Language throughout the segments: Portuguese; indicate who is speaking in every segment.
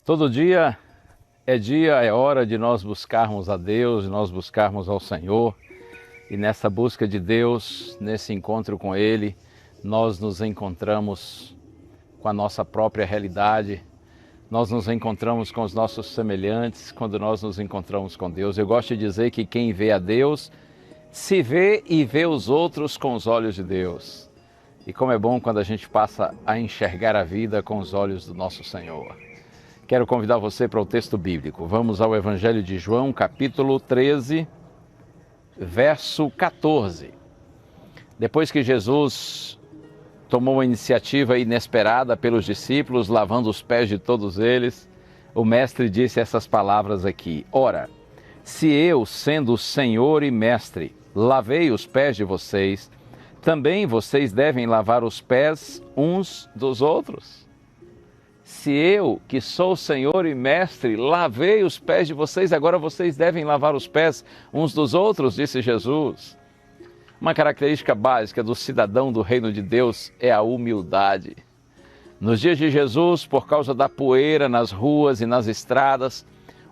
Speaker 1: Todo dia, é hora de nós buscarmos a Deus, de nós buscarmos ao Senhor. E nessa busca de Deus, nesse encontro com Ele, nós nos encontramos com a nossa própria realidade, nós nos encontramos com os nossos semelhantes quando nós nos encontramos com Deus. Eu gosto de dizer que quem vê a Deus, se vê e vê os outros com os olhos de Deus. E como é bom quando a gente passa a enxergar a vida com os olhos do nosso Senhor. Quero convidar você para o texto bíblico. Vamos ao Evangelho de João, capítulo 13, verso 14. Depois que Jesus tomou a iniciativa inesperada pelos discípulos, lavando os pés de todos eles, o Mestre disse essas palavras aqui: Ora, se eu, sendo o Senhor e Mestre, lavei os pés de vocês, também vocês devem lavar os pés uns dos outros. Se eu, que sou Senhor e Mestre, lavei os pés de vocês, agora vocês devem lavar os pés uns dos outros, disse Jesus. Uma característica básica do cidadão do reino de Deus é a humildade. Nos dias de Jesus, por causa da poeira nas ruas e nas estradas,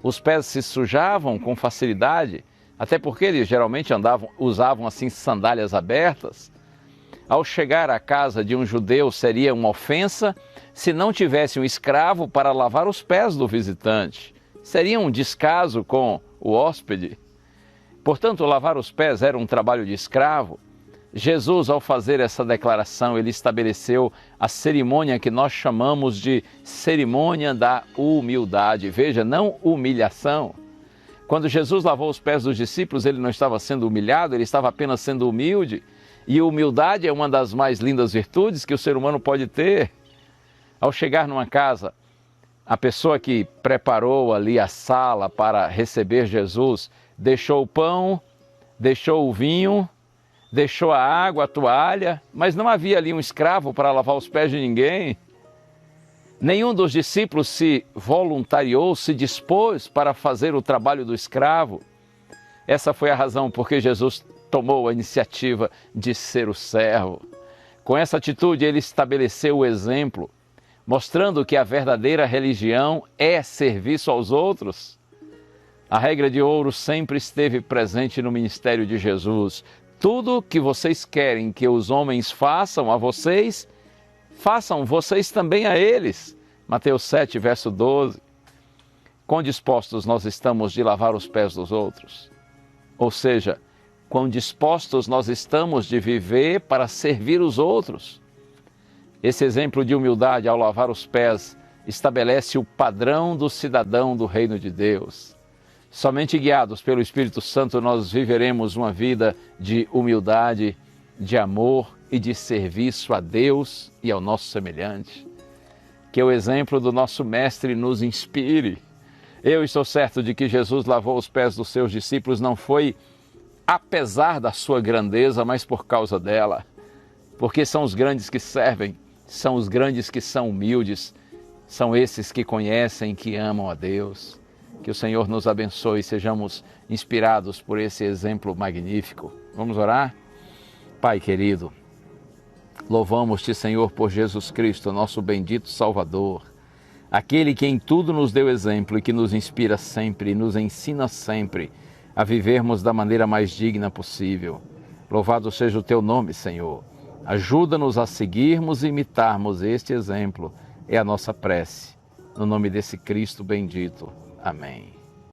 Speaker 1: os pés se sujavam com facilidade, até porque eles geralmente usavam assim sandálias abertas. Ao chegar à casa de um judeu seria uma ofensa se não tivesse um escravo para lavar os pés do visitante. Seria um descaso com o hóspede. Portanto, lavar os pés era um trabalho de escravo. Jesus, ao fazer essa declaração, ele estabeleceu a cerimônia que nós chamamos de cerimônia da humildade. Veja, não humilhação. Quando Jesus lavou os pés dos discípulos, ele não estava sendo humilhado, ele estava apenas sendo humilde. E humildade é uma das mais lindas virtudes que o ser humano pode ter. Ao chegar numa casa, a pessoa que preparou ali a sala para receber Jesus, deixou o pão, deixou o vinho, deixou a água, a toalha, mas não havia ali um escravo para lavar os pés de ninguém. Nenhum dos discípulos se voluntariou, se dispôs para fazer o trabalho do escravo. Essa foi a razão porque Jesus tomou a iniciativa de ser o servo. Com essa atitude, ele estabeleceu o exemplo, mostrando que a verdadeira religião é serviço aos outros. A regra de ouro sempre esteve presente no ministério de Jesus. Tudo que vocês querem que os homens façam a vocês, façam vocês também a eles. Mateus 7, verso 12. Quão dispostos nós estamos de lavar os pés dos outros? Ou seja, quão dispostos nós estamos de viver para servir os outros? Esse exemplo de humildade ao lavar os pés estabelece o padrão do cidadão do reino de Deus. Somente guiados pelo Espírito Santo nós viveremos uma vida de humildade, de amor e de serviço a Deus e ao nosso semelhante. Que o exemplo do nosso Mestre nos inspire. Eu estou certo de que Jesus lavou os pés dos seus discípulos não foi apesar da sua grandeza, mas por causa dela. Porque são os grandes que servem, são os grandes que são humildes, são esses que conhecem, que amam a Deus. Que o Senhor nos abençoe e sejamos inspirados por esse exemplo magnífico. Vamos orar? Pai querido, louvamos-te, Senhor, por Jesus Cristo, nosso bendito Salvador, aquele que em tudo nos deu exemplo e que nos inspira sempre e nos ensina sempre a vivermos da maneira mais digna possível. Louvado seja o teu nome, Senhor. Ajuda-nos a seguirmos e imitarmos este exemplo. É a nossa prece. No nome desse Cristo bendito. Amém.